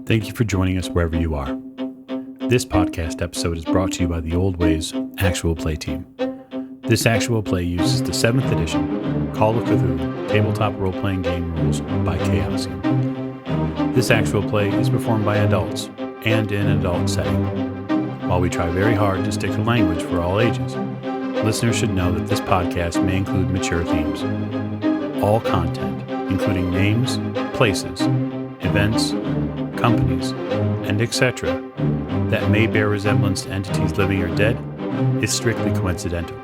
Thank you for joining us wherever you are. This podcast episode is brought to you by the Old Ways Actual Play team. This actual play uses the 7th edition Call of Cthulhu tabletop role-playing game rules by Chaosium. This actual play is performed by adults and in an adult setting. While we try very hard to stick to language for all ages, listeners should know that this podcast may include mature themes. All content, including names, places, events, companies, and etc., that may bear resemblance to entities living or dead, is strictly coincidental.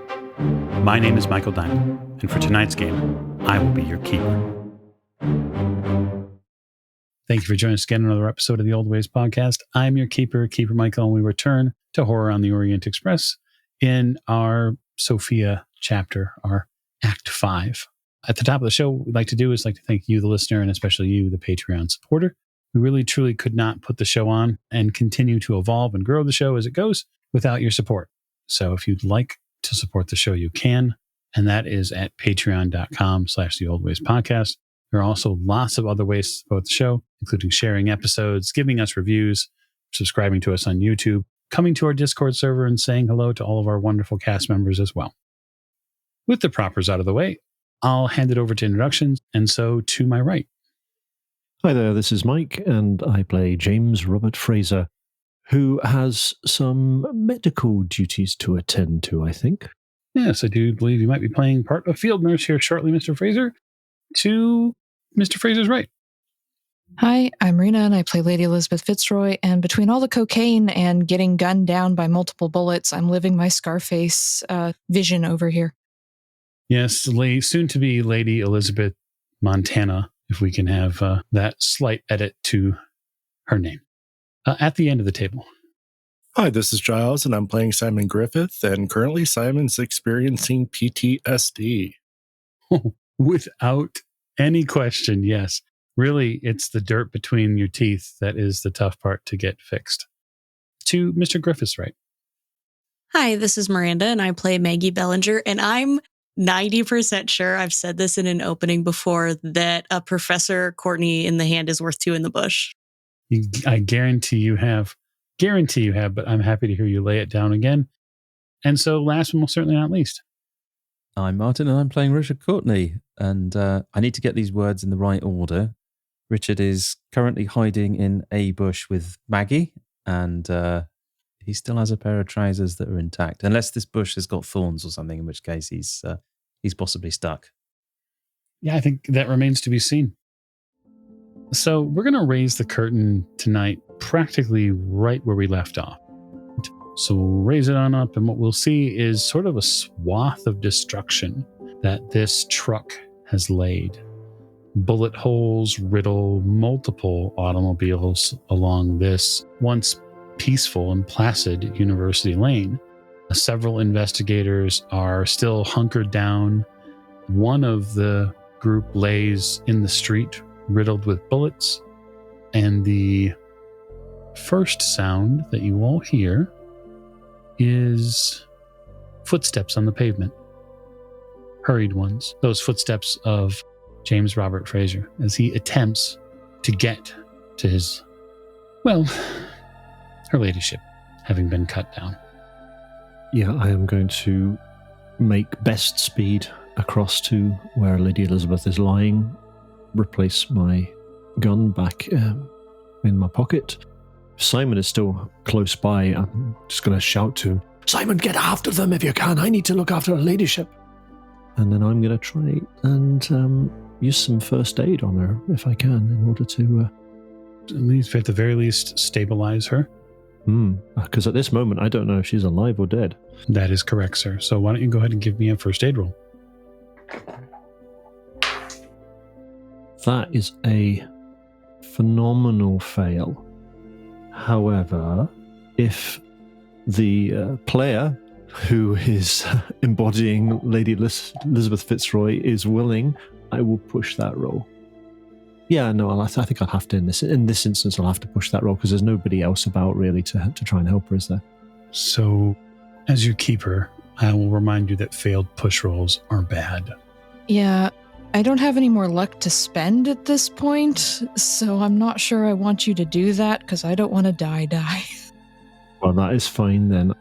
My name is Michael Diamond, and for tonight's game, I will be your keeper. Thank you for joining us again on another episode of the Old Ways podcast. I'm your keeper, Keeper Michael, and we return to Horror on the Orient Express in our Sophia chapter, our Act 5. At the top of the show, what we'd like to do is like to thank you, the listener, and especially you, the Patreon supporter. We really, truly could not put the show on and continue to evolve and grow the show as it goes without your support. So if you'd like to support the show, you can. And that is at patreon.com/theoldwayspodcast. There are also lots of other ways to support the show, including sharing episodes, giving us reviews, subscribing to us on YouTube, coming to our Discord server, and saying hello to all of our wonderful cast members as well. With the propers out of the way, I'll hand it over to introductions. And so to my right. Hi there, this is Mike, and I play James Robert Fraser, who has some medical duties to attend to, I think. Yes, I do believe you might be playing part of field nurse here shortly, Mr. Fraser. To Mr. Fraser's right. Hi, I'm Rena, and I play Lady Elizabeth Fitzroy, and between all the cocaine and getting gunned down by multiple bullets, I'm living my Scarface vision over here. Yes, soon-to-be Lady Elizabeth Montana, if we can have that slight edit to her name. At the end of the table. Hi, this is Giles, and I'm playing Simon Griffith, and currently Simon's experiencing PTSD. Without any question, yes. Really, it's the dirt between your teeth that is the tough part to get fixed. To Mr. Griffith's right. Hi, this is Miranda, and I play Maggie Bellinger, and I'm 90% sure I've said this in an opening before that a Professor Courtney in the hand is worth two in the bush. I guarantee you have, but I'm happy to hear you lay it down again. And so last but most certainly not least. I'm Martin, and I'm playing Richard Courtney, and I need to get these words in the right order. Richard is currently hiding in a bush with Maggie, and he still has a pair of trousers that are intact, unless this bush has got thorns or something, in which case he's possibly stuck. Yeah, I think that remains to be seen. So we're going to raise the curtain tonight practically right where we left off. So we'll raise it on up, and what we'll see is sort of a swath of destruction that this truck has laid. Bullet holes riddle multiple automobiles along this once peaceful and placid University Lane. Several investigators are still hunkered down. One of the group lays in the street, riddled with bullets. And the first sound that you all hear is footsteps on the pavement. Hurried ones. Those footsteps of James Robert Fraser as he attempts to get to his, her ladyship, having been cut down. Yeah, I am going to make best speed across to where Lady Elizabeth is lying, replace my gun back in my pocket. Simon is still close by. I'm just going to shout to him, Simon, get after them if you can. I need to look after her ladyship. And then I'm going to try and use some first aid on her if I can in order to... at the very least, stabilize her. Because at this moment, I don't know if she's alive or dead. That is correct, sir. So why don't you go ahead and give me a first aid roll? That is a phenomenal fail. However, if the player who is embodying Lady Elizabeth Fitzroy is willing, I will push that roll. Yeah, no, I think I'll have to, in this instance, I'll have to push that roll because there's nobody else about really to try and help her, is there? So, as your keeper, I will remind you that failed push rolls are bad. Yeah, I don't have any more luck to spend at this point, so I'm not sure I want you to do that because I don't want to die. Well, that is fine then.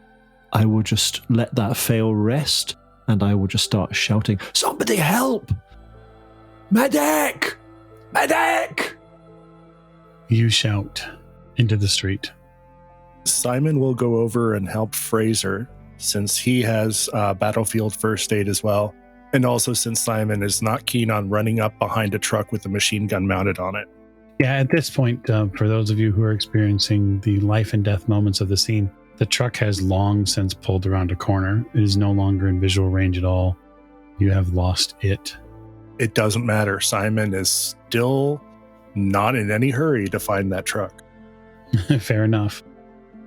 I will just let that fail rest, and I will just start shouting, "Somebody help! Medic! Medic!" You shout into the street. Simon will go over and help Fraser, since he has battlefield first aid as well. And also since Simon is not keen on running up behind a truck with a machine gun mounted on it. Yeah, at this point, for those of you who are experiencing the life and death moments of the scene, the truck has long since pulled around a corner. It is no longer in visual range at all. You have lost it. It doesn't matter. Simon is still not in any hurry to find that truck. Fair enough.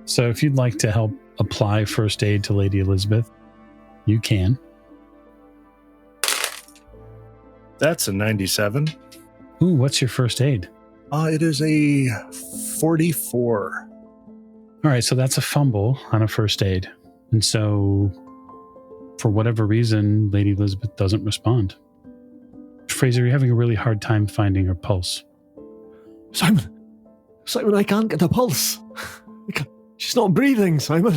So if you'd like to help apply first aid to Lady Elizabeth, you can. That's a 97. Ooh, what's your first aid? It is a 44. All right, so that's a fumble on a first aid. And so, for whatever reason, Lady Elizabeth doesn't respond. Fraser, you're having a really hard time finding her pulse. Simon, I can't get a pulse. She's not breathing, Simon.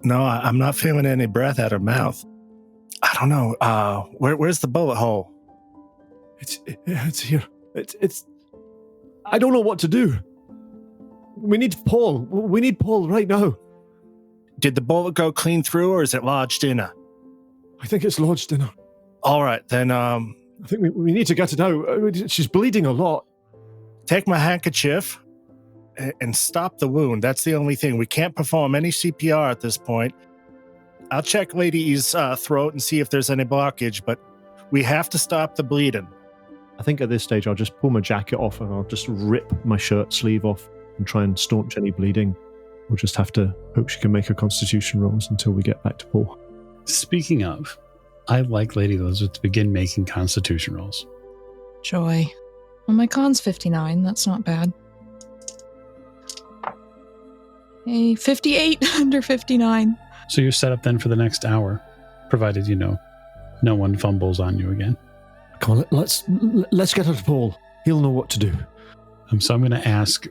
No, I'm not feeling any breath out her mouth. I don't know. Where's the bullet hole? It's here. It's. I don't know what to do. We need Paul. We need Paul right now. Did the bullet go clean through, or is it lodged in her? I think it's lodged in her. All right, then. I think we need to get it out. She's bleeding a lot. Take my handkerchief and stop the wound. That's the only thing. We can't perform any CPR at this point. I'll check Lady E's throat and see if there's any blockage, but we have to stop the bleeding. I think at this stage I'll just pull my jacket off and I'll just rip my shirt sleeve off and try and staunch any bleeding. We'll just have to hope she can make her constitution rolls until we get back to Paul. Speaking of, I'd like Lady Elizabeth to begin making constitution rolls. Joy. Well, my con's 59. That's not bad. Hey, 58 under 59. So you're set up then for the next hour, provided, no one fumbles on you again. Come on, let's get her to Paul. He'll know what to do. So I'm going to ask,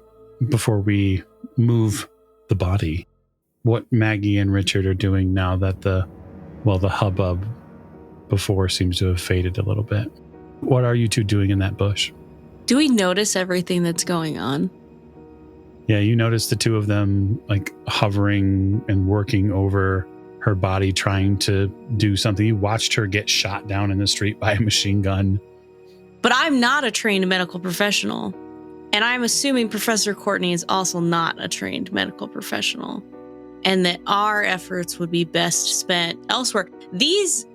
before we move the body, what Maggie and Richard are doing now that the hubbub before seems to have faded a little bit. What are you two doing in that bush? Do we notice everything that's going on? Yeah, you notice the two of them hovering and working over her body, trying to do something. You watched her get shot down in the street by a machine gun. But I'm not a trained medical professional. And I'm assuming Professor Courtney is also not a trained medical professional. And that our efforts would be best spent elsewhere. These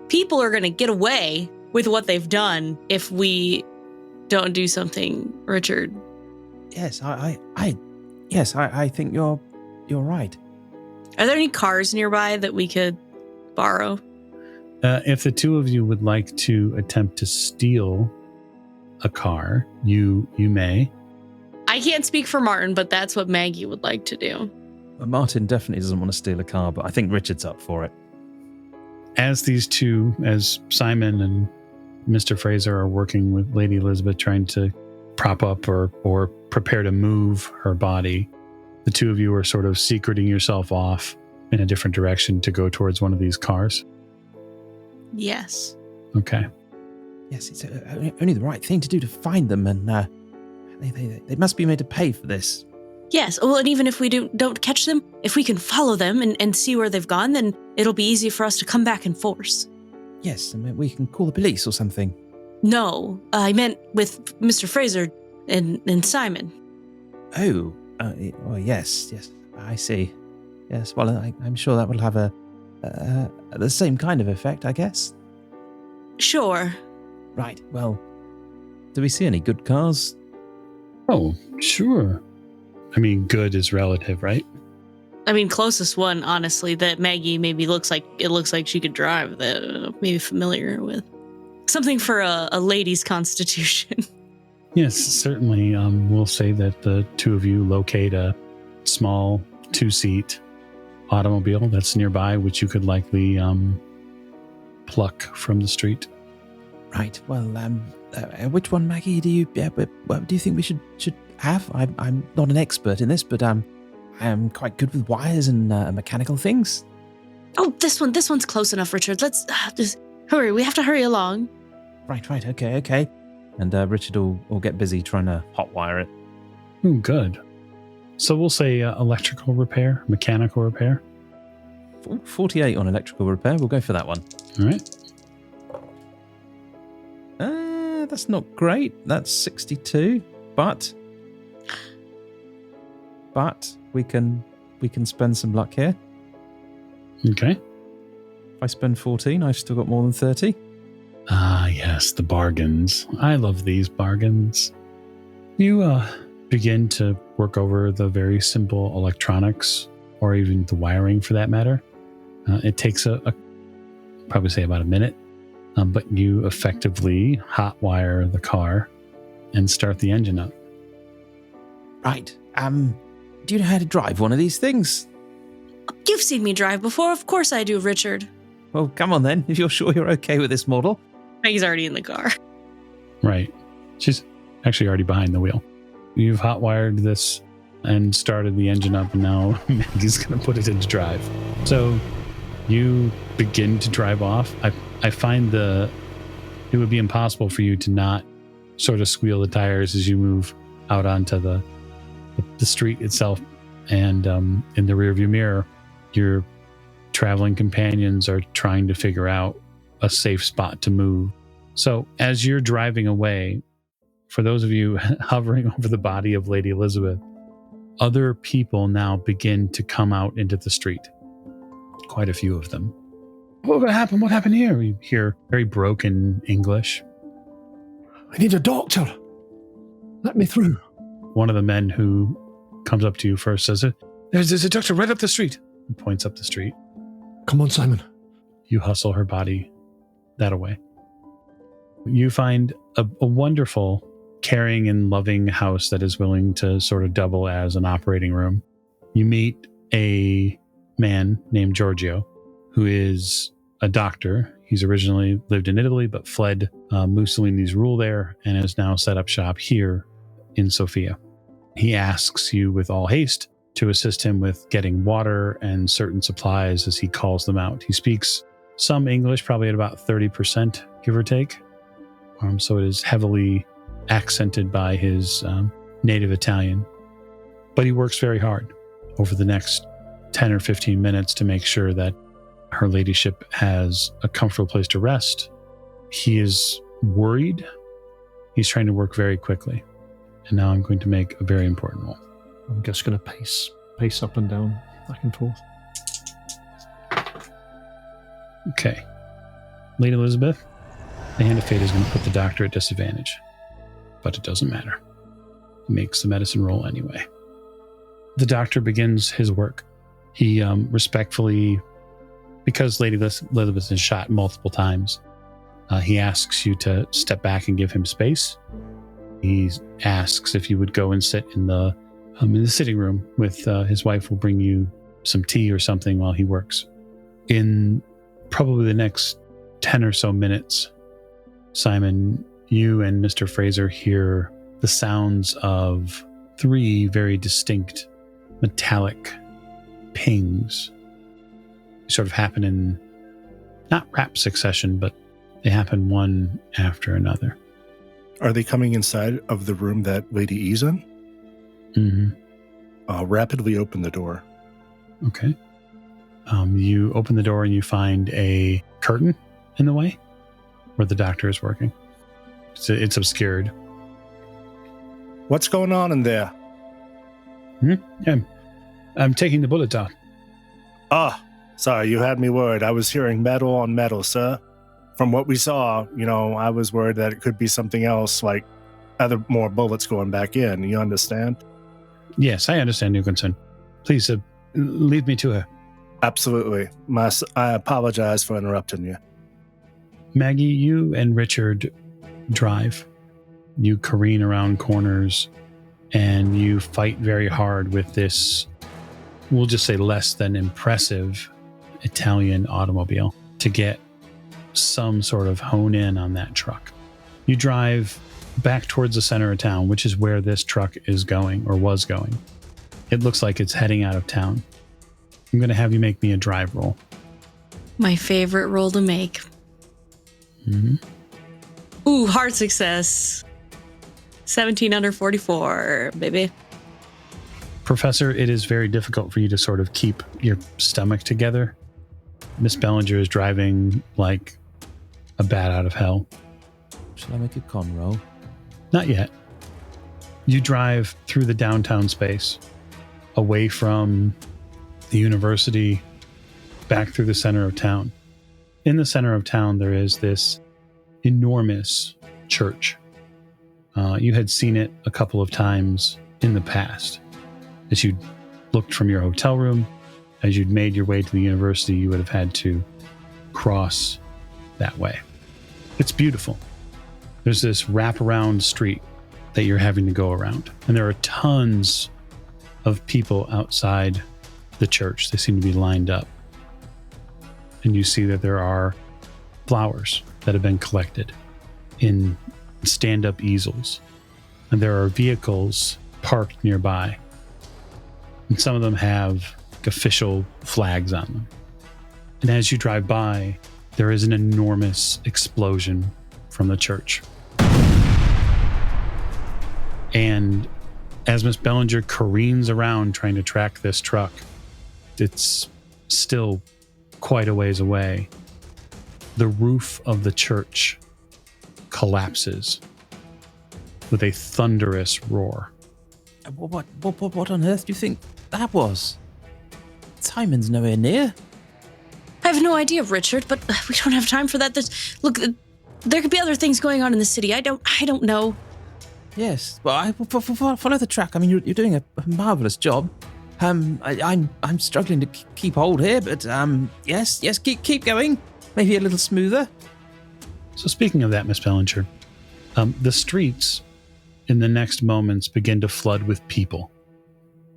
people are going to get away with what they've done if we don't do something, Richard. Yes, I think you're right. Are there any cars nearby that we could borrow? If the two of you would like to attempt to steal a car, you may. I can't speak for Martin, but that's what Maggie would like to do. Martin definitely doesn't want to steal a car, but I think Richard's up for it. As these two, as Simon and Mr. Fraser are working with Lady Elizabeth, trying to prop up or prepare to move her body, the two of you are sort of secreting yourself off in a different direction to go towards one of these cars. Yes. Okay. Yes, it's only the right thing to do to find them, and they must be made to pay for this. Yes. Well, and even if we don't catch them, if we can follow them and see where they've gone, then it'll be easy for us to come back in force. Yes, and we can call the police or something. No, I meant with Mr. Fraser and Simon. Oh, yes, I see. Yes, well, I'm sure that will have the same kind of effect, I guess. Sure. Right, well, do we see any good cars? Oh, sure. I mean, good is relative, right? I mean, closest one, honestly, that Maggie maybe looks like she could drive, that maybe familiar with. Something for a lady's constitution. Yes, certainly. We'll say that the two of you locate a small 2-seat automobile that's nearby, which you could likely pluck from the street. Right. Well, which one, Maggie? Do you think we should have? I'm not an expert in this, but I am quite good with wires and mechanical things. Oh, this one's close enough, Richard. Let's just hurry. We have to hurry along. Right. Okay. And Richard will get busy trying to hotwire it. Ooh, good. So we'll say electrical repair, mechanical repair. 48 on electrical repair. We'll go for that one. All right. That's not great. That's 62. But we can spend some luck here. Okay. If I spend 14, I've still got more than 30. Ah, yes, the bargains. I love these bargains. You begin to work over the very simple electronics, or even the wiring for that matter. It takes probably say about a minute, but you effectively hotwire the car and start the engine up. Right. Do you know how to drive one of these things? You've seen me drive before. Of course I do, Richard. Well, come on then, if you're sure you're okay with this model. Maggie's already in the car. Right. She's actually already behind the wheel. You've hotwired this and started the engine up, and now Maggie's going to put it into drive. So you begin to drive off. I find it would be impossible for you to not sort of squeal the tires as you move out onto the street itself. And in the rearview mirror, your traveling companions are trying to figure out a safe spot to move. So as you're driving away, for those of you hovering over the body of Lady Elizabeth, other people now begin to come out into the street. Quite a few of them. What happened? What happened here? You hear very broken English. I need a doctor. Let me through. One of the men who comes up to you first says, there's a doctor right up the street. He points up the street. Come on, Simon. You hustle her body that away. You find a wonderful, caring and loving house that is willing to sort of double as an operating room. You meet a man named Giorgio, who is a doctor. He's originally lived in Italy, but fled Mussolini's rule there and has now set up shop here in Sofia. He asks you with all haste to assist him with getting water and certain supplies as he calls them out. He speaks some English, probably at about 30%, give or take. So it is heavily accented by his native Italian. But he works very hard over the next 10 or 15 minutes to make sure that her ladyship has a comfortable place to rest. He is worried. He's trying to work very quickly. And now I'm going to make a very important roll. I'm just going to pace up and down, back and forth. Okay. Lady Elizabeth, the hand of fate is going to put the doctor at disadvantage. But it doesn't matter. He makes the medicine roll anyway. The doctor begins his work. He respectfully, because Lady Elizabeth is shot multiple times, he asks you to step back and give him space. He asks if you would go and sit in the sitting room with his wife will bring you some tea or something while he works. In probably the next 10 or so minutes, Simon, you and Mr. Fraser hear the sounds of 3 very distinct metallic pings. They sort of happen in not rap succession, but they happen one after another. Are they coming inside of the room that Lady E's in? Mm-hmm. I'll rapidly open the door. Okay. You open the door and you find a curtain in the way where the doctor is working. It's obscured. What's going on in there? I'm taking the bullet out. Sorry, you had me worried. I was hearing metal on metal, sir. From what we saw, I was worried that it could be something else, like more bullets going back in. You understand? Yes, I understand your concern. Please, lead me to her. Absolutely. I apologize for interrupting you. Maggie, you and Richard drive. You careen around corners, and you fight very hard with this, we'll just say less than impressive Italian automobile to get some sort of hone in on that truck. You drive back towards the center of town, which is where this truck is going or was going. It looks like it's heading out of town. I'm going to have you make me a drive roll. My favorite roll to make. Mm-hmm. Ooh, hard success. 17 under 44, baby. Professor, it is very difficult for you to sort of keep your stomach together. Miss Bellinger is driving like a bat out of hell. Shall I make a con roll? Not yet. You drive through the downtown space, away from the university, back through the center of town. In the center of town, there is this enormous church. You had seen it a couple of times in the past. As you looked from your hotel room, as you'd made your way to the university, you would have had to cross that way. It's beautiful. There's this wraparound street that you're having to go around. And there are tons of people outside the church. They seem to be lined up. And you see that there are flowers that have been collected in stand-up easels. And there are vehicles parked nearby. And some of them have official flags on them. And as you drive by, there is an enormous explosion from the church. And as Miss Bellinger careens around trying to track this truck, it's still quite a ways away. The roof of the church collapses with a thunderous roar. What on earth do you think that was? Simon's nowhere near. I have no idea, Richard, but we don't have time for that. Look, there could be other things going on in the city. I don't know. Yes, well, I follow the track. I mean, you're doing a marvelous job. I'm struggling to keep hold here, but yes, keep going. Maybe a little smoother. So speaking of that, Miss Bellinger, the streets in the next moments begin to flood with people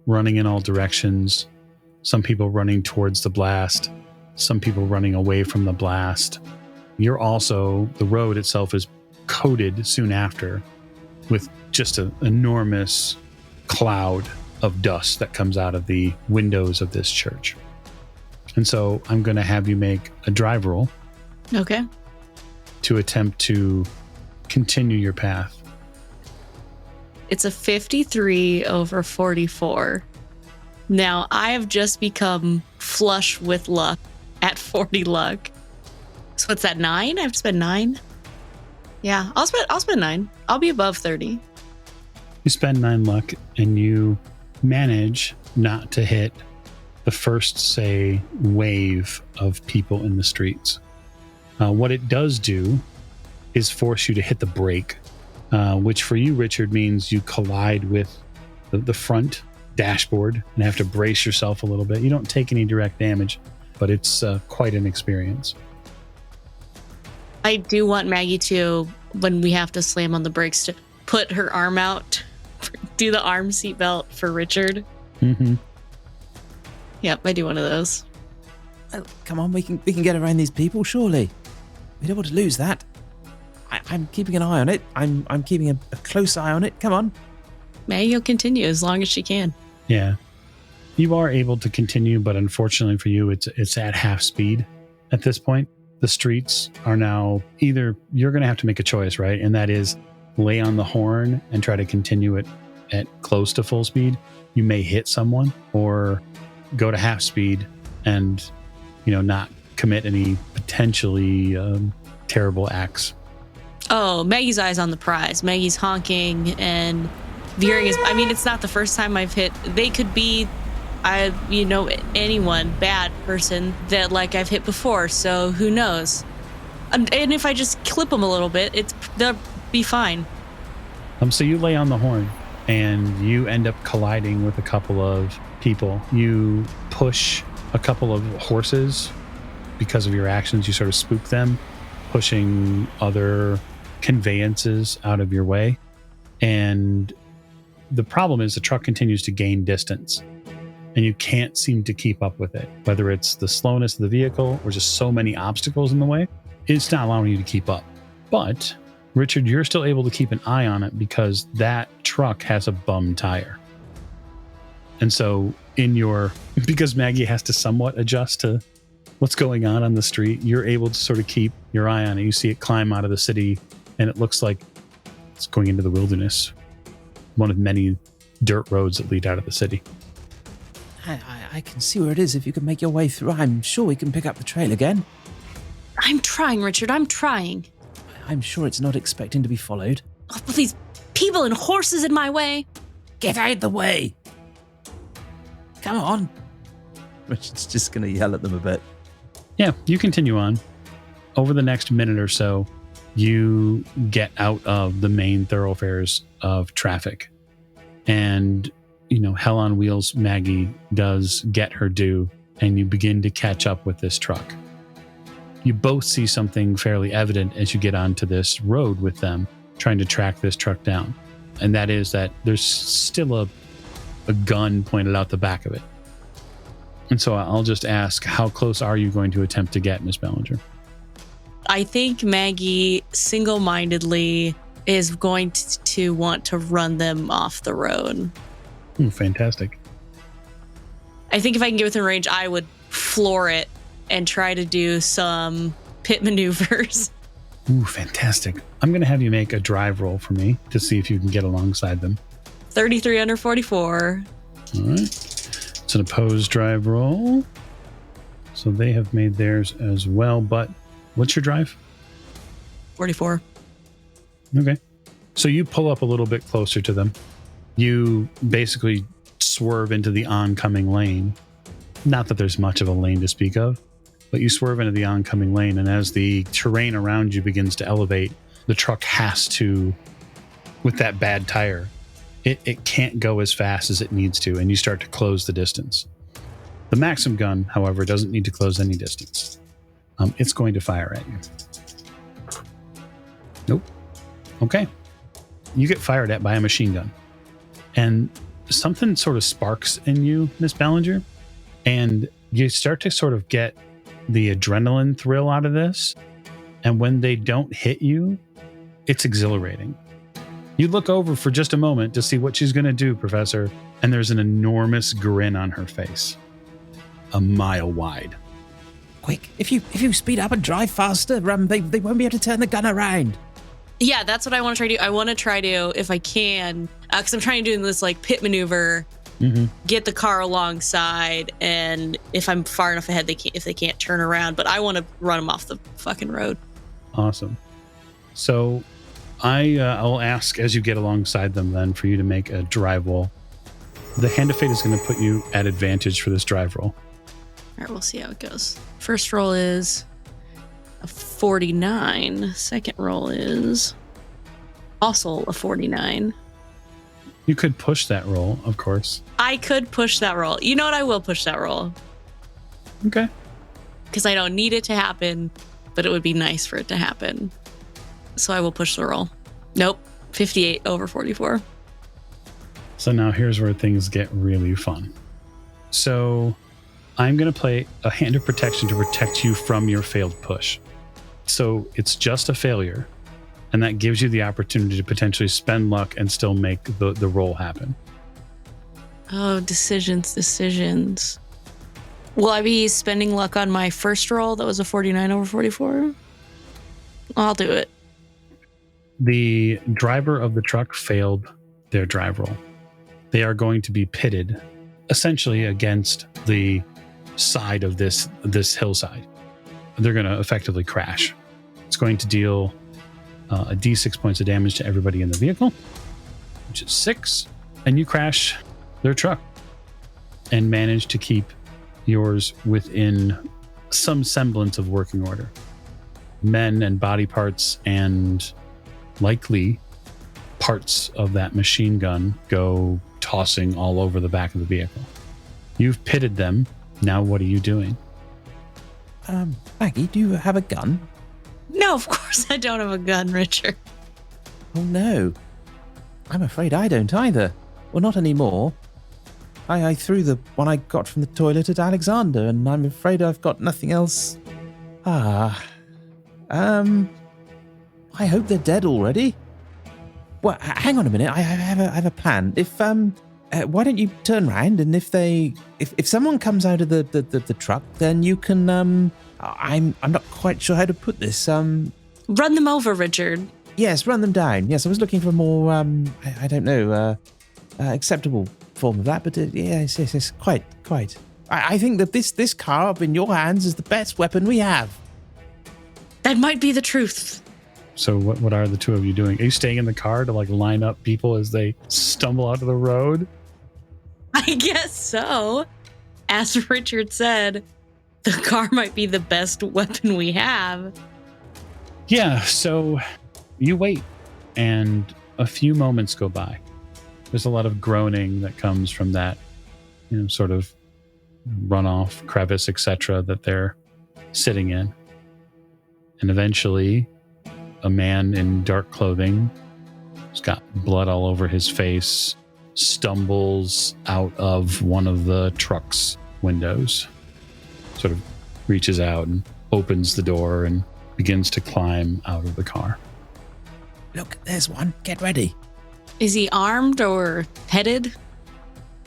running in all directions. Some people running towards the blast, some people running away from the blast. The road itself is coated soon after with just an enormous cloud of dust that comes out of the windows of this church. And so I'm going to have you make a drive roll. Okay. To attempt to continue your path. It's a 53 over 44. Now, I have just become flush with luck at 40 luck. So what's that, 9? I have to spend 9? Yeah, I'll spend 9. I'll be above 30. You spend 9 luck and you manage not to hit the first, say, wave of people in the streets. What it does do is force you to hit the brake, which for you, Richard, means you collide with the front dashboard and have to brace yourself a little bit. You don't take any direct damage, but it's quite an experience. I do want Maggie to, when we have to slam on the brakes, to put her arm out, do the arm seatbelt for Richard. Mm-hmm. Yep, I do one of those. Oh, come on, we can get around these people, surely. We don't want to lose that. I'm keeping an eye on it. I'm keeping a close eye on it. Come on. Maggie will continue as long as she can. Yeah. You are able to continue, but unfortunately for you, it's at half speed at this point. The streets are now either you're going to have to make a choice, right? And that is lay on the horn and try to continue it at close to full speed. You may hit someone, or go to half speed and, not commit any potentially terrible acts. Oh, Maggie's eyes on the prize. Maggie's honking and veering his. I mean, it's not the first time I've hit. They could be, anyone, bad person that I've hit before. So who knows? And if I just clip them a little bit, they'll be fine. So you lay on the horn and you end up colliding with a couple of people. You push a couple of horses because of your actions. You sort of spook them, pushing other conveyances out of your way. And the problem is the truck continues to gain distance and you can't seem to keep up with it, whether it's the slowness of the vehicle or just so many obstacles in the way. it's not allowing you to keep up. But, Richard, you're still able to keep an eye on it because that truck has a bum tire. And so because Maggie has to somewhat adjust to what's going on the street, you're able to sort of keep your eye on it. You see it climb out of the city, and it looks like it's going into the wilderness. One of many dirt roads that lead out of the city. I can see where it is if you can make your way through. I'm sure we can pick up the trail again. I'm trying, Richard. I'm trying. I'm sure it's not expecting to be followed. Oh, but these people and horses in my way. Get out of the way. Come on. Richard's just going to yell at them a bit. Yeah, you continue on. Over the next minute or so, you get out of the main thoroughfares of traffic. And, Hell on Wheels Maggie does get her due, and you begin to catch up with this truck. You both see something fairly evident as you get onto this road with them, trying to track this truck down. And that is that there's still a gun pointed out the back of it. And so I'll just ask, how close are you going to attempt to get, Miss Ballinger? I think Maggie single-mindedly is going to want to run them off the road. Ooh, fantastic. I think if I can get within range, I would floor it and try to do some pit maneuvers. Ooh, fantastic. I'm going to have you make a drive roll for me to see if you can get alongside them. 33 under 44. All right. It's an opposed drive roll. So they have made theirs as well. But what's your drive? 44. Okay. So you pull up a little bit closer to them. You basically swerve into the oncoming lane. Not that there's much of a lane to speak of, but you swerve into the oncoming lane. And as the terrain around you begins to elevate, the truck has to, with that bad tire, it can't go as fast as it needs to, and you start to close the distance. The Maxim gun, however, doesn't need to close any distance. It's going to fire at you. Nope. Okay. You get fired at by a machine gun. And something sort of sparks in you, Miss Ballinger, and you start to sort of get the adrenaline thrill out of this. And when they don't hit you, it's exhilarating. You look over for just a moment to see what she's going to do, Professor, and there's an enormous grin on her face. A mile wide. Quick, if you speed up and drive faster, they won't be able to turn the gun around. Yeah, that's what I want to try to do. I want to try to, if I can, because I'm trying to do this like pit maneuver, get the car alongside, and if I'm far enough ahead, if they can't turn around, but I want to run them off the fucking road. Awesome. So I'll ask as you get alongside them then for you to make a drive roll. The Hand of Fate is going to put you at advantage for this drive roll. All right, we'll see how it goes. First roll is a 49. Second roll is also a 49. You could push that roll, of course. I could push that roll. You know what? I will push that roll. Okay. Because I don't need it to happen, but it would be nice for it to happen. So I will push the roll. Nope. 58 over 44. So now here's where things get really fun. So I'm going to play a Hand of Protection to protect you from your failed push. So it's just a failure, and that gives you the opportunity to potentially spend luck and still make the roll happen. Oh, decisions. Will I be spending luck on my first roll that was a 49 over 44? I'll do it. The driver of the truck failed their drive roll. They are going to be pitted essentially against the side of this hillside. They're going to effectively crash. It's going to deal a d6 points of damage to everybody in the vehicle, which is 6, and you crash their truck and manage to keep yours within some semblance of working order. Men and body parts and likely parts of that machine gun go tossing all over the back of the vehicle. You've pitted them. Now what are you doing? Maggie, do you have a gun? No, of course I don't have a gun, Richard. Oh no. I'm afraid I don't either. Well, not anymore. I threw the one I got from the toilet at Alexander, and I'm afraid I've got nothing else. I hope they're dead already. Well, hang on a minute. I have a plan. If why don't you turn around, and if someone comes out of the truck, then you can I'm not quite sure how to put this. Run them over, Richard. Yes, run them down. Yes, I was looking for a more I don't know acceptable form of that, but yes, quite. I think that this car up in your hands is the best weapon we have. That might be the truth. So what are the two of you doing? Are you staying in the car to like line up people as they stumble onto the road? I guess so. As Richard said, the car might be the best weapon we have. Yeah, so you wait, and a few moments go by. There's a lot of groaning that comes from that, sort of runoff, crevice, etc. that they're sitting in. And eventually, a man in dark clothing, who's got blood all over his face, stumbles out of one of the truck's windows, sort of reaches out and opens the door and begins to climb out of the car. Look, there's one. Get ready. Is he armed or headed?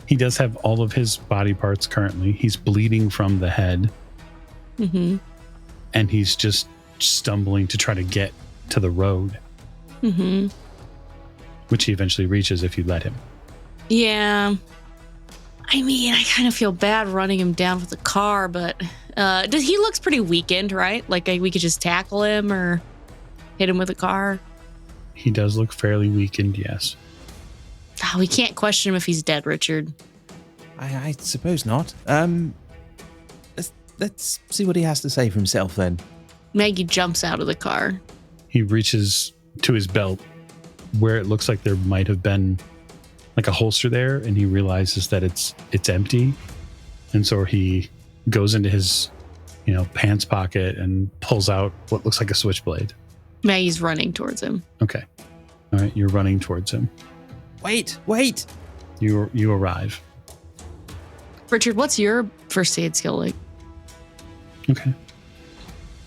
He does have all of his body parts currently. He's bleeding from the head. Mm-hmm. And he's just stumbling to try to get to the road. Mm-hmm. Which he eventually reaches if you let him. Yeah. I mean, I kind of feel bad running him down with the car, but he looks pretty weakened, right? Like we could just tackle him or hit him with a car. He does look fairly weakened, yes. We can't question him if he's dead, Richard. I suppose not. Let's see what he has to say for himself then. Maggie jumps out of the car. He reaches to his belt where it looks like there might have been like a holster there, and he realizes that it's empty. And so he goes into his, pants pocket and pulls out what looks like a switchblade. Maggie's running towards him. Okay. All right, you're running towards him. Wait. You arrive. Richard, what's your first aid skill like? Okay.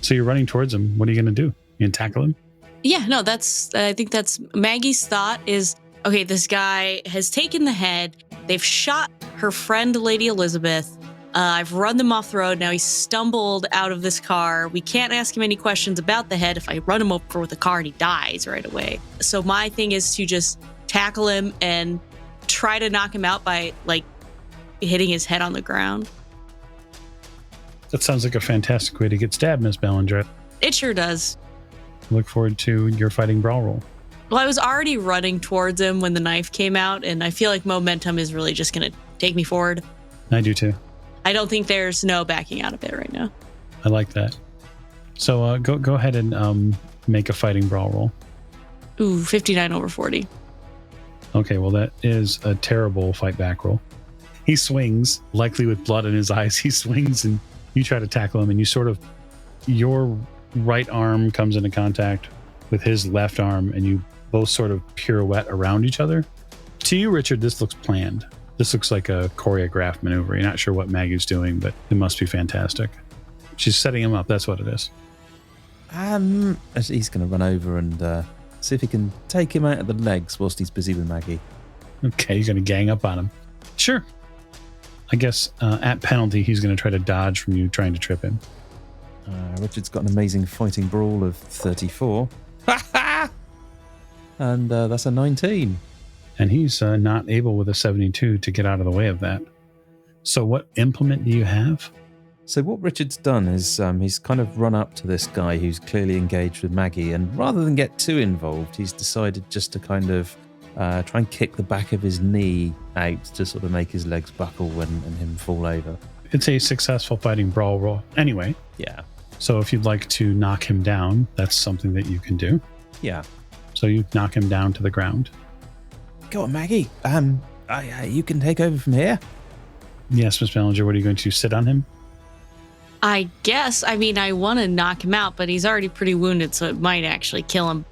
So you're running towards him. What are you going to do? You going to tackle him? Yeah, no, I think that's Maggie's thought is, okay, this guy has taken the head. They've shot her friend, Lady Elizabeth. I've run them off the road. Now he's stumbled out of this car. We can't ask him any questions about the head if I run him over with the car and he dies right away. So my thing is to just tackle him and try to knock him out by like hitting his head on the ground. That sounds like a fantastic way to get stabbed, Miss Ballinger. It sure does. Look forward to your fighting brawl roll. Well, I was already running towards him when the knife came out, and I feel like momentum is really just going to take me forward. I do too. I don't think there's no backing out of it right now. I like that. So go ahead and make a fighting brawl roll. Ooh, 59 over 40. Okay, well, that is a terrible fight back roll. He swings, likely with blood in his eyes. He swings and you try to tackle him, and your right arm comes into contact with his left arm, and you both sort of pirouette around each other. To you, Richard, this looks planned. This looks like a choreographed maneuver. You're not sure what Maggie's doing, but it must be fantastic. She's setting him up. That's what it is. He's going to run over and see if he can take him out of the legs whilst he's busy with Maggie. Okay, you're going to gang up on him. Sure. I guess at penalty, he's going to try to dodge from you trying to trip him. Richard's got an amazing fighting brawl of 34. And that's a 19. And he's not able with a 72 to get out of the way of that. So what implement do you have? So what Richard's done is he's kind of run up to this guy who's clearly engaged with Maggie, and rather than get too involved, he's decided just to kind of try and kick the back of his knee out to sort of make his legs buckle and him fall over. It's a successful fighting brawl roll. Anyway. Yeah. So if you'd like to knock him down, that's something that you can do. Yeah. So you knock him down to the ground. Go on, Maggie. You can take over from here. Yes, Miss Ballinger, what are you going to sit on him? I guess. I mean, I want to knock him out, but he's already pretty wounded, so it might actually kill him.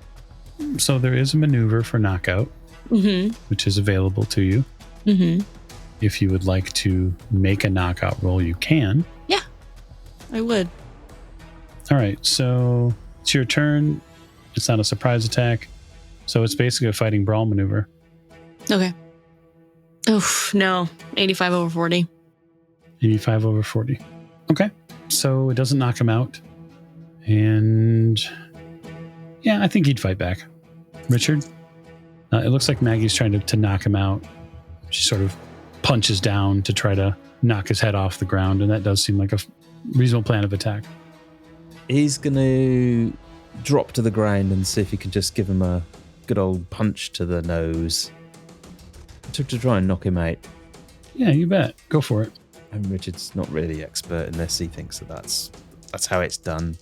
So there is a maneuver for knockout, which is available to you. Mm-hmm. If you would like to make a knockout roll, you can. Yeah, I would. All right, so It's your turn. It's not a surprise attack. So it's basically a fighting brawl maneuver. Okay. Oof, no. 85 over 40. 85 over 40. Okay. So it doesn't knock him out. And yeah, I think he'd fight back. Richard? It looks like Maggie's trying to knock him out. She sort of punches down to try to knock his head off the ground, and that does seem like a reasonable plan of attack. He's going to drop to the ground and see if he can just give him a good old punch to the nose. To try and knock him out. Yeah, you bet. Go for it. And Richard's not really expert in this. He thinks that's how it's done.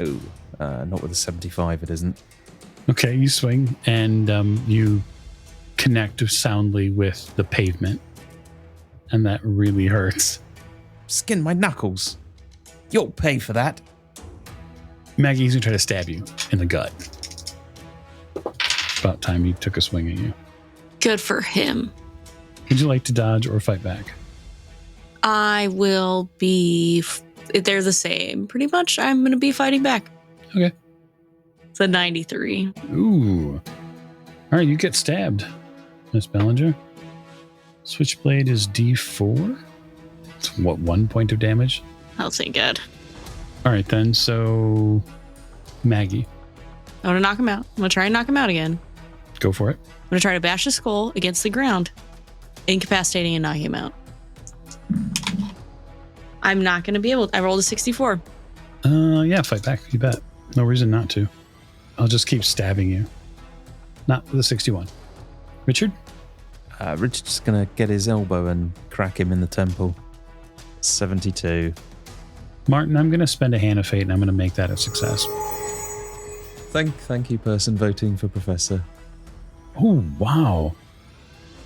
Ooh, not with a 75, it isn't. Okay, you swing, and you connect soundly with the pavement. And that really hurts. Skin my knuckles. You'll pay for that. Maggie's going to try to stab you in the gut. About time he took a swing at you. Good for him. Would you like to dodge or fight back? I will be... They're the same. Pretty much, I'm going to be fighting back. Okay. It's a 93. Ooh. All right, you get stabbed, Miss Bellinger. Switchblade is D4. It's what, 1 point of damage? Oh, thank God. All right, then. So, Maggie. I'm going to knock him out. I'm going to try and knock him out again. Go for it. I'm going to try to bash his skull against the ground, incapacitating and knocking him out. I'm not going to be able to. I rolled a 64. Yeah, fight back. You bet. No reason not to. I'll just keep stabbing you. Not with a 61. Richard? Richard's going to get his elbow and crack him in the temple. 72. Martin, I'm going to spend a hand of fate and I'm going to make that a success. Thank you, person voting for Professor. Oh, wow.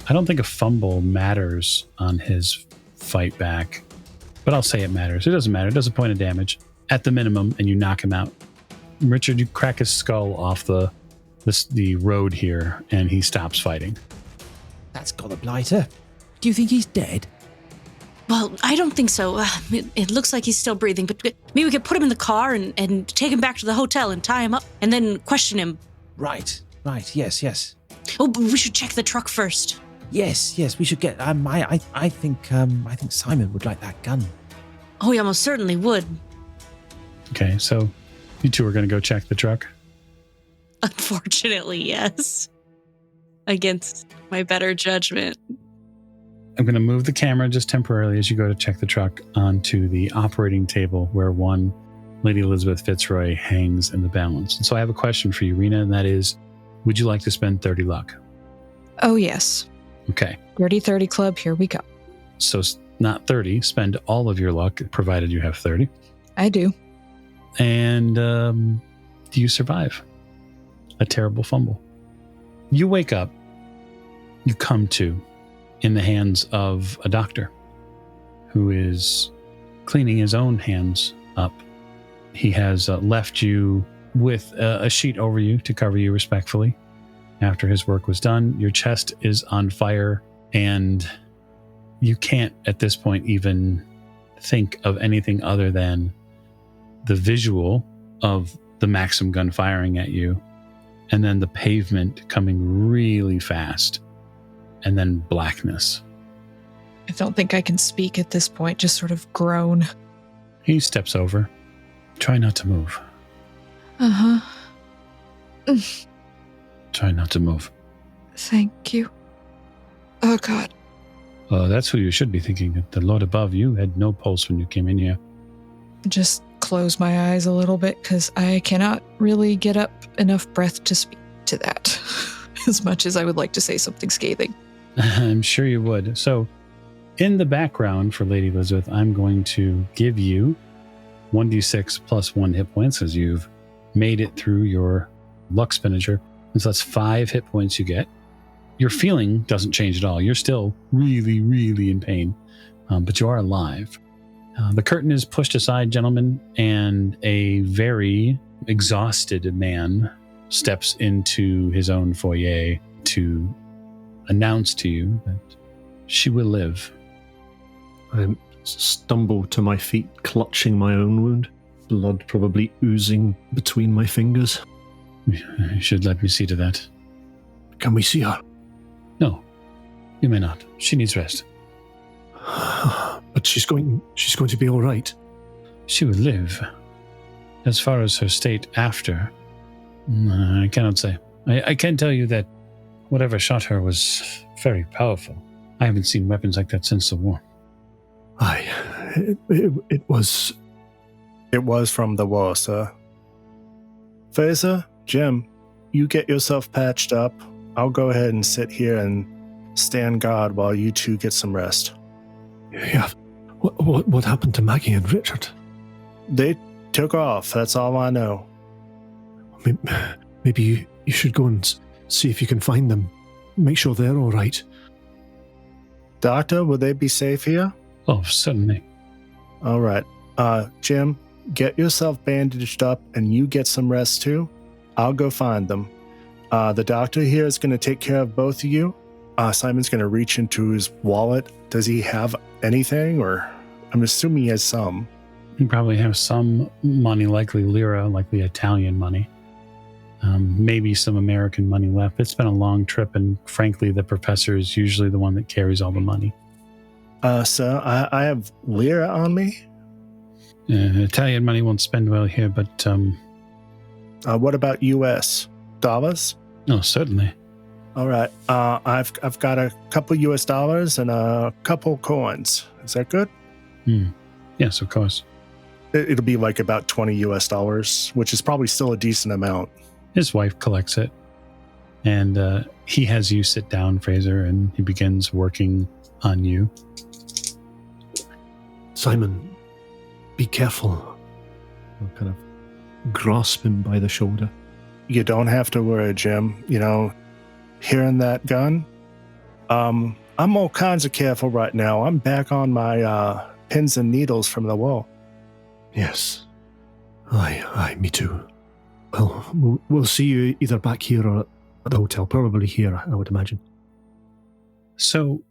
I don't think a fumble matters on his fight back, but I'll say it matters. It doesn't matter. It does a point of damage at the minimum, and you knock him out. Richard, you crack his skull off the road here, and he stops fighting. That's got a blighter. Do you think he's dead? Well, I don't think so. It looks like he's still breathing, but maybe we could put him in the car and take him back to the hotel and tie him up and then question him. Right. Yes. Oh, but we should check the truck first. Yes, we should get. I think Simon would like that gun. Oh, he almost certainly would. Okay, so you two are going to go check the truck? Unfortunately, yes. Against my better judgment. I'm going to move the camera just temporarily as you go to check the truck onto the operating table where one Lady Elizabeth Fitzroy hangs in the balance. And so I have a question for you, Rena, and that is, would you like to spend 30 luck? Oh, yes. Okay. Dirty 30 Club, here we go. So not 30. Spend all of your luck, provided you have 30. I do. And do you survive a terrible fumble? You wake up. You come to in the hands of a doctor who is cleaning his own hands up. He has left you with a sheet over you to cover you respectfully. After his work was done, your chest is on fire, and you can't at this point even think of anything other than the visual of the Maxim gun firing at you, and then the pavement coming really fast, and then blackness. I don't think I can speak at this point, just sort of groan. He steps over. Try not to move. Uh-huh. Try not to move. Thank you. Oh, God. That's who you should be thinking. The Lord above you had no pulse when you came in here. Just close my eyes a little bit, because I cannot really get up enough breath to speak to that, as much as I would like to say something scathing. I'm sure you would. So, in the background for Lady Elizabeth, I'm going to give you 1d6 plus 1 hit points as you've made it through your luck spinnaker. And so that's 5 hit points you get. Your feeling doesn't change at all. You're still really, really in pain, but you are alive. The curtain is pushed aside, gentlemen, and a very exhausted man steps into his own foyer to announce to you that she will live. I stumble to my feet, clutching my own wound. blood probably oozing between my fingers. You should let me see to that. Can we see her? No, you may not. She needs rest. But she's going to be all right. She would live. As far as her state after, I cannot say. I can tell you that whatever shot her was very powerful. I haven't seen weapons like that since the war. It was... It was from the war, sir. Fraser, Jim, you get yourself patched up. I'll go ahead and sit here and stand guard while you two get some rest. Yeah. What happened to Maggie and Richard? They took off, that's all I know. Maybe you should go and see if you can find them. Make sure they're all right. Doctor, will they be safe here? Oh, certainly. All right. Jim, get yourself bandaged up and you get some rest too. I'll go find them. The doctor here is going to take care of both of you. Simon's going to reach into his wallet. Does he have anything, or I'm assuming he has some? He probably has some money, likely lira, likely Italian money. Maybe some American money left. It's been a long trip, and frankly, the professor is usually the one that carries all the money. Sir, I have lira on me. Italian money won't spend well here, but... what about U.S. dollars? Oh, certainly. All right. I've got a couple U.S. dollars and a couple coins. Is that good? Yes, of course. It'll be like about 20 U.S. dollars, which is probably still a decent amount. His wife collects it, and he has you sit down, Fraser, and he begins working on you. Simon, be careful. I'll kind of grasp him by the shoulder. You don't have to worry, Jim. You know, hearing that gun, I'm all kinds of careful right now. I'm back on my pins and needles from the wall. Yes. Aye, me too. Well, we'll see you either back here or at the hotel. Probably here, I would imagine. So,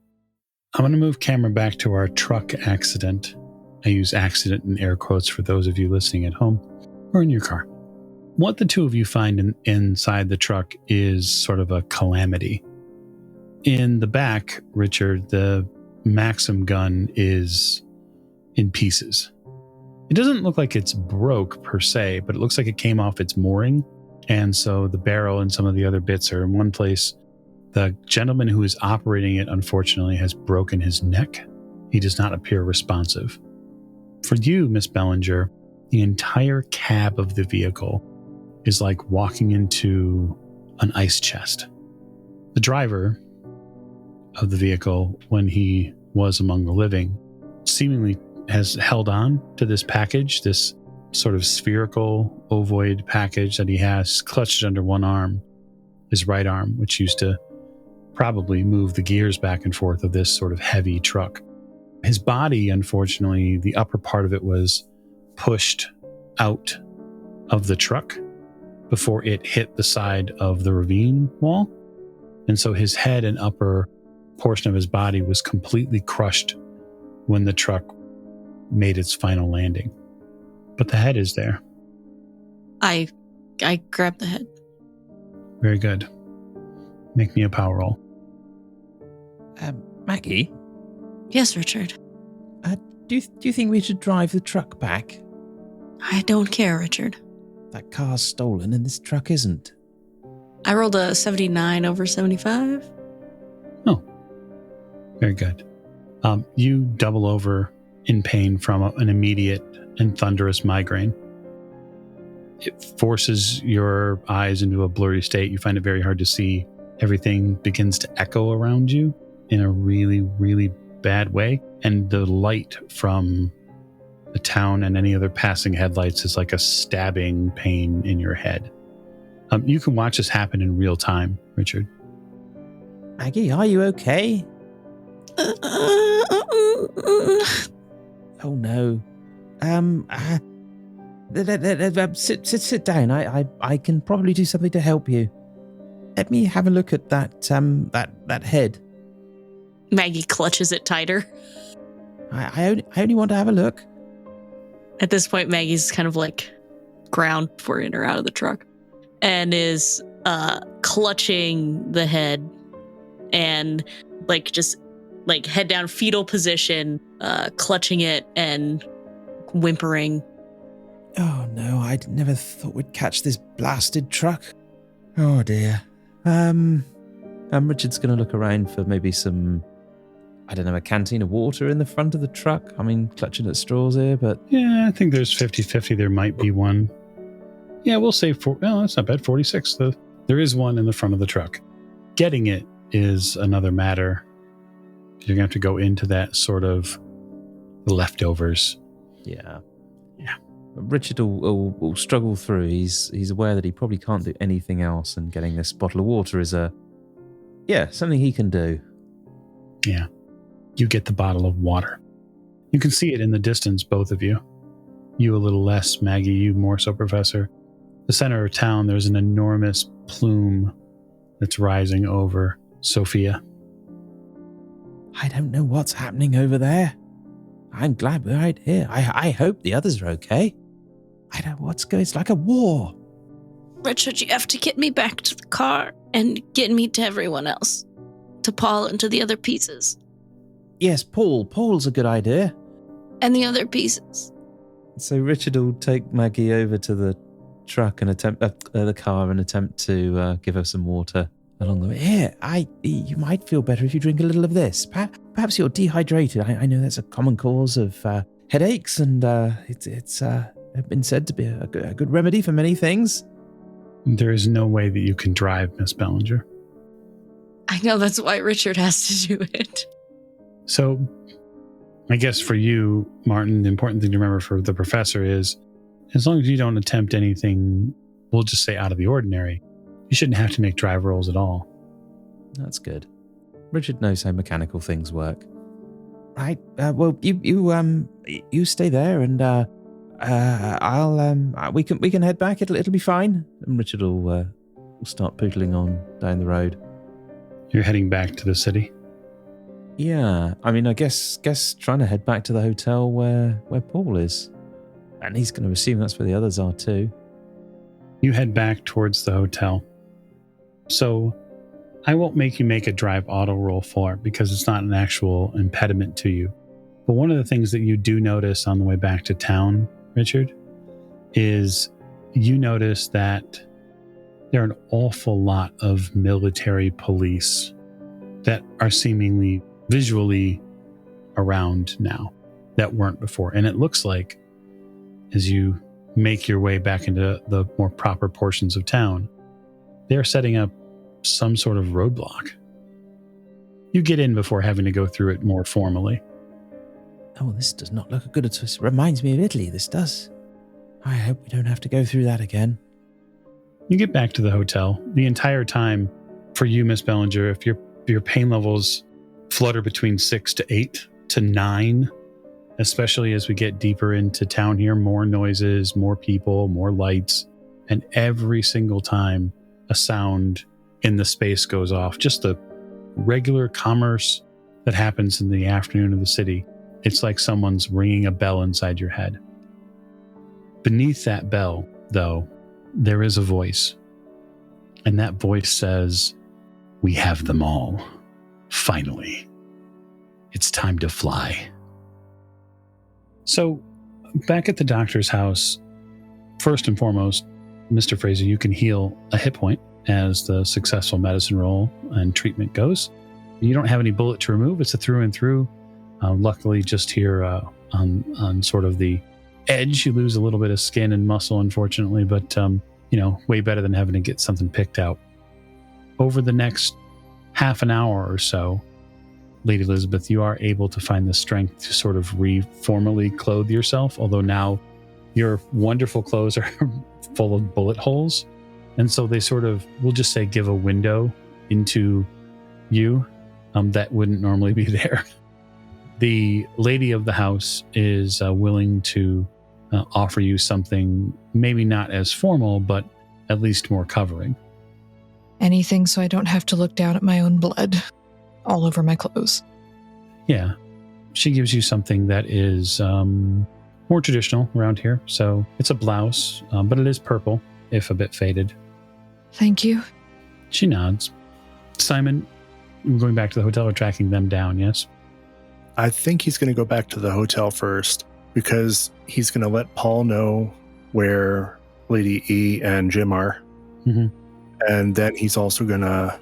I'm going to move camera back to our truck accident. I use accident in air quotes for those of you listening at home or in your car. What the two of you find inside the truck is sort of a calamity. In the back, Richard, the Maxim gun is in pieces. It doesn't look like it's broke per se, but it looks like it came off its mooring. And so the barrel and some of the other bits are in one place. The gentleman who is operating it, unfortunately, has broken his neck. He does not appear responsive. For you, Miss Bellinger, the entire cab of the vehicle is like walking into an ice chest. The driver of the vehicle, when he was among the living, seemingly has held on to this package, this sort of spherical ovoid package that he has clutched under one arm, his right arm, which used to probably move the gears back and forth of this sort of heavy truck. His body, unfortunately, the upper part of it was pushed out of the truck before it hit the side of the ravine wall. And so his head and upper portion of his body was completely crushed when the truck made its final landing. But the head is there. I grabbed the head. Very good. Make me a power roll. Maggie, Yes, Richard. do you think we should drive the truck back? I don't care, Richard. That car's stolen and this truck isn't. I rolled a 79 over 75. Oh, very good. You double over in pain from an immediate and thunderous migraine. It forces your eyes into a blurry state. You find it very hard to see. Everything begins to echo around you in a really, really bad way. And the light from the town and any other passing headlights is like a stabbing pain in your head. You can watch this happen in real time, Richard. Maggie, are you okay? Oh no. Sit down. I can probably do something to help you. Let me have a look at that head. Maggie clutches it tighter. I only want to have a look. At this point, Maggie's kind of like ground before in or out of the truck and is clutching the head and like just like head down fetal position, clutching it and whimpering. Oh no, I never thought we'd catch this blasted truck. Oh dear. Richard's going to look around for maybe some, I don't know, a canteen of water in the front of the truck. I mean, clutching at straws here, but... Yeah, I think there's 50-50. There might be one. Yeah, we'll say that's not bad. 46. There is one in the front of the truck. Getting it is another matter. You're going to have to go into that sort of leftovers. Yeah. Richard will struggle through. He's aware that he probably can't do anything else, and getting this bottle of water is something he can do. Yeah. You get the bottle of water. You can see it in the distance, both of you. You a little less, Maggie, you more so, Professor. The center of town, there's an enormous plume that's rising over Sophia. I don't know what's happening over there. I'm glad we're right here. I hope the others are okay. I don't know what's going. It's like a war. Richard, you have to get me back to the car and get me to everyone else. To Paul and to the other pieces. Yes, Paul. Paul's a good idea. And the other pieces. So Richard will take Maggie over to the truck and attempt the car and attempt to give her some water along the way. Here, you might feel better if you drink a little of this. Perhaps you're dehydrated. I know that's a common cause of headaches, and it's been said to be a good remedy for many things. There is no way that you can drive, Miss Bellinger. I know, that's why Richard has to do it. So, I guess for you, Martin, the important thing to remember for the professor is, as long as you don't attempt anything, we'll just say out of the ordinary, you shouldn't have to make drive rolls at all. That's good. Richard knows how mechanical things work. Right. Well, you stay there, and we can head back. It'll be fine. And Richard will start pootling on down the road. You're heading back to the city? Yeah. I mean, I guess trying to head back to the hotel where Paul is. And he's going to assume that's where the others are too. You head back towards the hotel. So I won't make you make a drive auto roll for it because it's not an actual impediment to you. But one of the things that you do notice on the way back to town, Richard, is you notice that there are an awful lot of military police that are seemingly visually around now that weren't before. And it looks like as you make your way back into the more proper portions of town, they're setting up some sort of roadblock. You get in before having to go through it more formally. Oh, this does not look good. It reminds me of Italy, this does. I hope we don't have to go through that again. You get back to the hotel. The entire time, for you, Miss Bellinger, if your pain levels flutter between 6 to 8 to 9, especially as we get deeper into town here, more noises, more people, more lights, and every single time a sound in the space goes off, just the regular commerce that happens in the afternoon of the city. It's like someone's ringing a bell inside your head. Beneath that bell, though, there is a voice. And that voice says, "We have them all. Finally. It's time to fly." So, back at the doctor's house, first and foremost, Mr. Fraser, you can heal a hit point as the successful medicine roll and treatment goes. You don't have any bullet to remove. It's a through and through. Luckily, just here on sort of the edge, you lose a little bit of skin and muscle, unfortunately, but way better than having to get something picked out. Over the next half an hour or so, Lady Elizabeth, you are able to find the strength to sort of formally clothe yourself, although now your wonderful clothes are full of bullet holes. And so they sort of, we'll just say, give a window into you that wouldn't normally be there. The lady of the house is willing to offer you something maybe not as formal, but at least more covering. Anything so I don't have to look down at my own blood all over my clothes. Yeah. She gives you something that is more traditional around here. So it's a blouse, but it is purple, if a bit faded. Thank you. She nods. Simon, we're going back to the hotel or tracking them down, yes? I think he's going to go back to the hotel first because he's going to let Paul know where Lady E and Jim are. Mm-hmm. And then he's also going to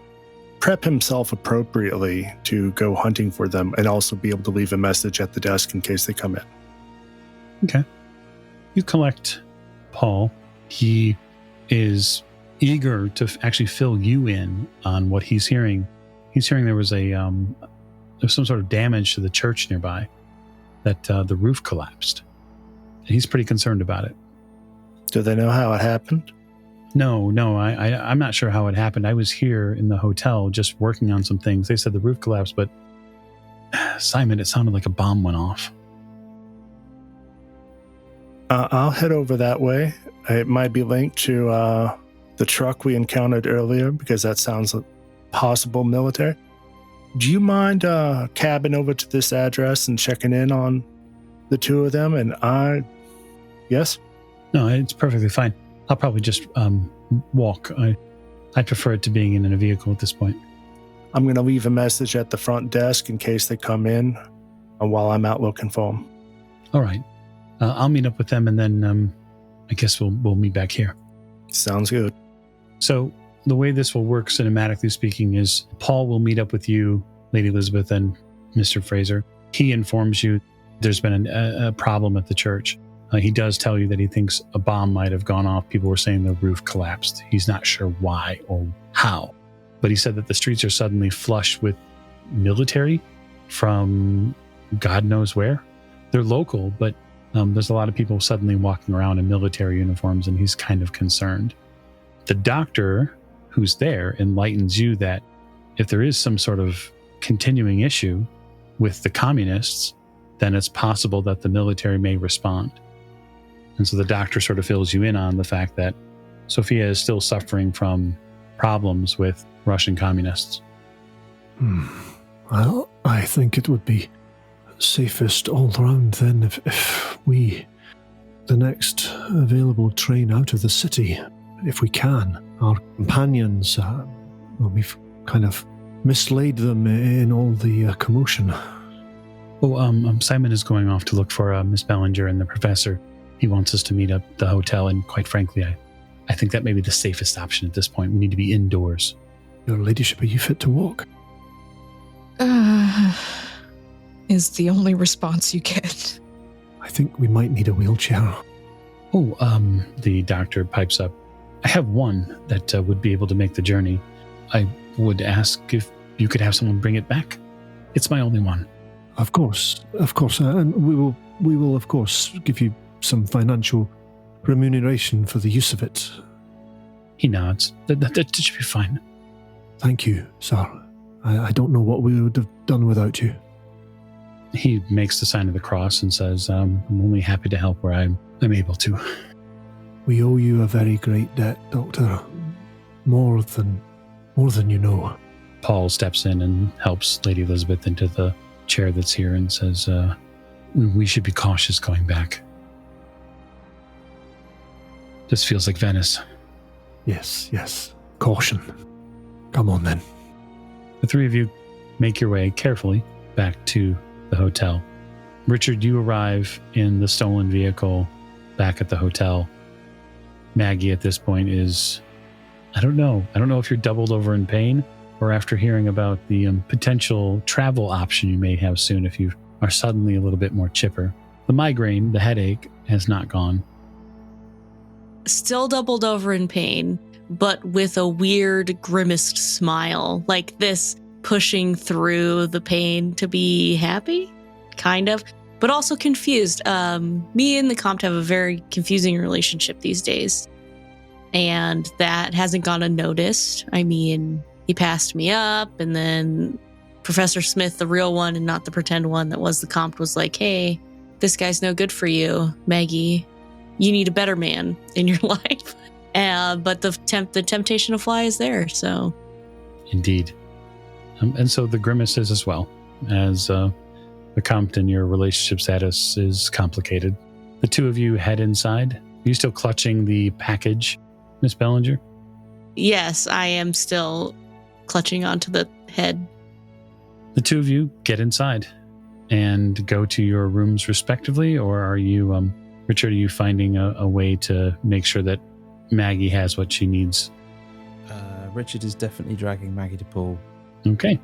prep himself appropriately to go hunting for them and also be able to leave a message at the desk in case they come in. Okay. You collect Paul. He is eager to actually fill you in on what he's hearing. He's hearing there was there's some sort of damage to the church nearby, that the roof collapsed. And he's pretty concerned about it. Do they know how it happened? No, I'm not sure how it happened. I was here in the hotel just working on some things. They said the roof collapsed, but Simon, it sounded like a bomb went off. I'll head over that way. It might be linked to the truck we encountered earlier because that sounds like possible military. Do you mind cabbing over to this address and checking in on the two of them? And yes? No, it's perfectly fine. I'll probably just walk. I prefer it to being in a vehicle at this point. I'm going to leave a message at the front desk in case they come in while I'm out looking for them. All right. I'll meet up with them, and then I guess we'll meet back here. Sounds good. So the way this will work, cinematically speaking, is Paul will meet up with you, Lady Elizabeth, and Mr. Fraser. He informs you there's been a problem at the church. He does tell you that he thinks a bomb might have gone off. People were saying the roof collapsed. He's not sure why or how. But he said that the streets are suddenly flush with military from God knows where. They're local, but there's a lot of people suddenly walking around in military uniforms, and he's kind of concerned. The doctor who's there enlightens you that if there is some sort of continuing issue with the communists, then it's possible that the military may respond. And so the doctor sort of fills you in on the fact that Sophia is still suffering from problems with Russian communists. Well, I think it would be safest all round then if we, the next available train out of the city, if we can. Our companions, we've kind of mislaid them in all the commotion. Oh, Simon is going off to look for Miss Bellinger and the professor. He wants us to meet up at the hotel, and quite frankly, I think that may be the safest option at this point. We need to be indoors. Your ladyship, are you fit to walk? Is the only response you get. I think we might need a wheelchair. Oh, the doctor pipes up. I have one that would be able to make the journey. I would ask if you could have someone bring it back. It's my only one. Of course, and we will of course give you some financial remuneration for the use of it. He nods. That should be fine. Thank you, sir. I don't know what we would have done without you. He makes the sign of the cross and says, I'm only happy to help where I'm able to. We owe you a very great debt, Doctor. More than you know. Paul steps in and helps Lady Elizabeth into the chair that's here and says, we should be cautious going back. This feels like Venice. Yes. Caution. Come on then. The three of you make your way carefully back to the hotel. Richard, you arrive in the stolen vehicle back at the hotel. Maggie at this point is, I don't know if you're doubled over in pain or after hearing about the potential travel option you may have soon if you are suddenly a little bit more chipper. The migraine, the headache, has not gone. Still doubled over in pain, but with a weird grimaced smile, like this pushing through the pain to be happy, kind of, but also confused. Me and the Comte have a very confusing relationship these days, and that hasn't gone unnoticed. I mean, he passed me up, and then Professor Smith, the real one and not the pretend one that was the Comte, was like, hey, this guy's no good for you, Maggie. You need a better man in your life. But the temptation to fly is there, so. Indeed. And so the grimace is as well, as the Comte and your relationship status is complicated. The two of you head inside. Are you still clutching the package, Miss Bellinger? Yes, I am still clutching onto the head. The two of you get inside and go to your rooms respectively, or are you, Richard, are you finding a way to make sure that Maggie has what she needs? Richard is definitely dragging Maggie to Paul. Okay.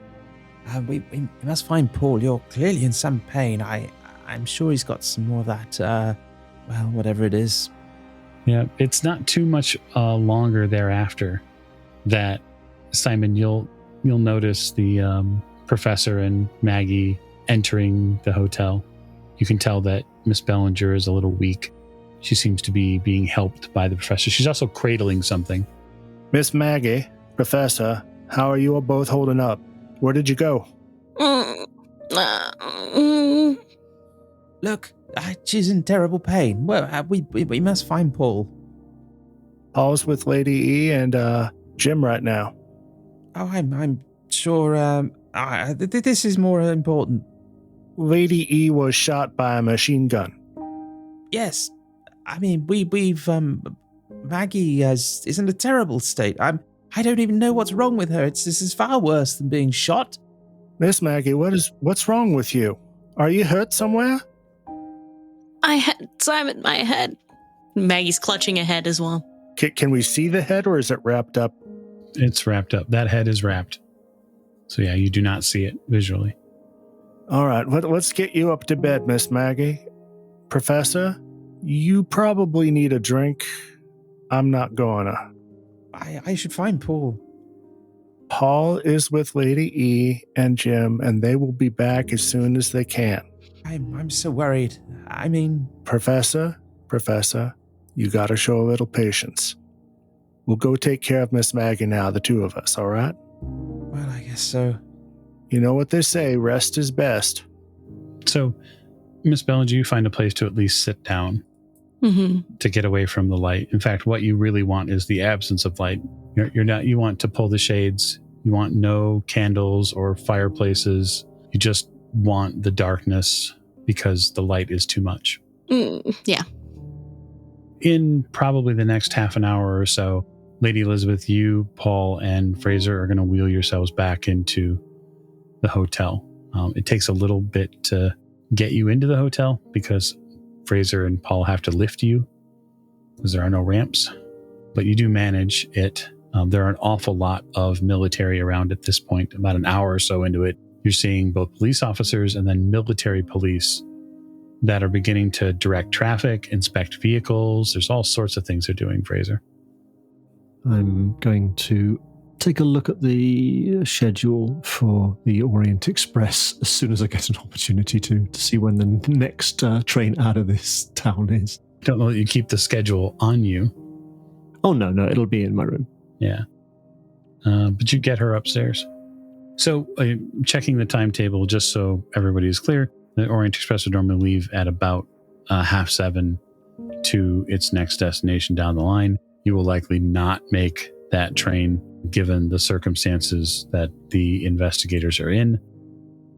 We must find Paul. You're clearly in some pain. I'm sure he's got some more of that, whatever it is. Yeah, it's not too much longer thereafter that, Simon, you'll notice the professor and Maggie entering the hotel. You can tell that Miss Bellinger is a little weak. She seems to be being helped by the professor. She's also cradling something. Miss Maggie, Professor, how are you all both holding up? Where did you go? Look, she's in terrible pain. Well, we must find Paul. Paul's with Lady E and Jim right now. Oh, I'm sure. This is more important. Lady E was shot by a machine gun. Yes, I mean we've Maggie is in a terrible state. I don't even know what's wrong with her. This is far worse than being shot. Miss Maggie, what's wrong with you? Are you hurt somewhere? Simon, my head. Maggie's clutching a head as well. Can we see the head, or is it wrapped up? It's wrapped up. That head is wrapped. So yeah, you do not see it visually. All right, let's get you up to bed, Miss Maggie. Professor, you probably need a drink. I'm not gonna. I should find Paul. Paul is with Lady E and Jim, and they will be back as soon as they can. I'm so worried. I mean... Professor, you gotta show a little patience. We'll go take care of Miss Maggie now, the two of us, all right? Well, I guess so. You know what they say, rest is best. So, Miss Bellinger, you find a place to at least sit down to get away from the light. In fact, what you really want is the absence of light. You want to pull the shades. You want no candles or fireplaces. You just want the darkness because the light is too much. Yeah. In probably the next half an hour or so, Lady Elizabeth, you, Paul, and Fraser are going to wheel yourselves back into the hotel. It takes a little bit to get you into the hotel because Fraser and Paul have to lift you because there are no ramps, but you do manage it. There are an awful lot of military around at this point. About an hour or so into it, you're seeing both police officers and then military police that are beginning to direct traffic, inspect vehicles. There's all sorts of things they're doing, Fraser. I'm going to take a look at the schedule for the Orient Express as soon as I get an opportunity to see when the next train out of this town is. Don't know that you keep the schedule on you. Oh, no, it'll be in my room. Yeah. But you get her upstairs. So checking the timetable, just so everybody is clear, the Orient Express would normally leave at about 7:30 to its next destination down the line. You will likely not make that train given the circumstances that the investigators are in.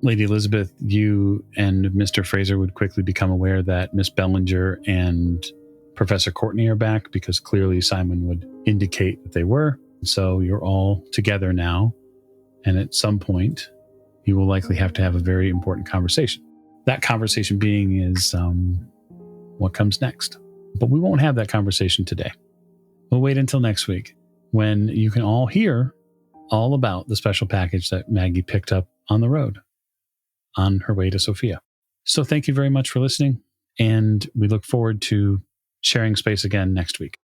Lady Elizabeth, you and Mr. Fraser would quickly become aware that Miss Bellinger and Professor Courtney are back because clearly Simon would indicate that they were. So you're all together now. And at some point, you will likely have to have a very important conversation. That conversation being is what comes next. But we won't have that conversation today. We'll wait until next week when you can all hear all about the special package that Maggie picked up on the road on her way to Sophia. So thank you very much for listening, and we look forward to sharing space again next week.